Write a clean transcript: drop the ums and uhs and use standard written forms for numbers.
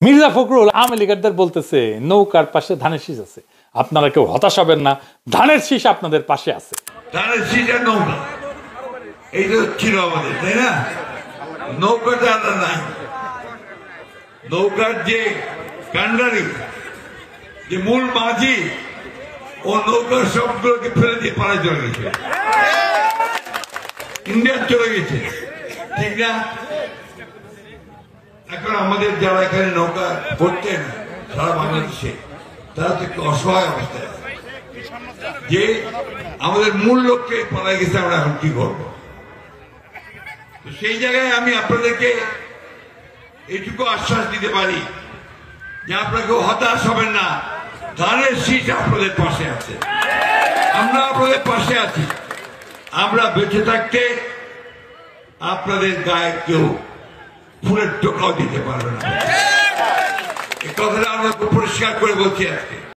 মির্জা ফখরুল আওয়ামী লীগারদের বলতেছে নৌকার পাশে ধানের শীষ আছে, আপনারা কেউ হতাশ হবেন না, ধানের শীষ আপনাদের পাশে আছে। ধানের শীষ আর নৌকা এই তো ছিল আমাদের, তাই না? নৌকাটা আর নাই। নৌকার যে কান্ডারি, যে মূল মাঝি, ও নৌকার সবগুলোকে ফেলে দিয়ে পাড়ায় চলে গেছে, ইন্ডিয়া চলে গেছে, ঠিক না? এখন আমাদের যারা এখানে নৌকা করতেন সারা বাংলাদেশে, তারা তো একটু অসহায় অবস্থায় আছে যে আমাদের মূল লক্ষ্যে পাড়ায় গেছে, আমরা এখন কি করবো? তো সেই জায়গায় আমি আপনাদেরকে এইটুকু আশ্বাস দিতে পারি যে আপনাকে হতাশ হবেন না, ধানের শীষ আপনাদের পাশে আছে, আমরা আপনাদের পাশে আছি। আমরা বেঁচে থাকতে আপনাদের গায়ে কেউ ফুলের টোকাও দিতে পারবে না, এই কথাটা আমরা পরিষ্কার করে বলছি আজকে।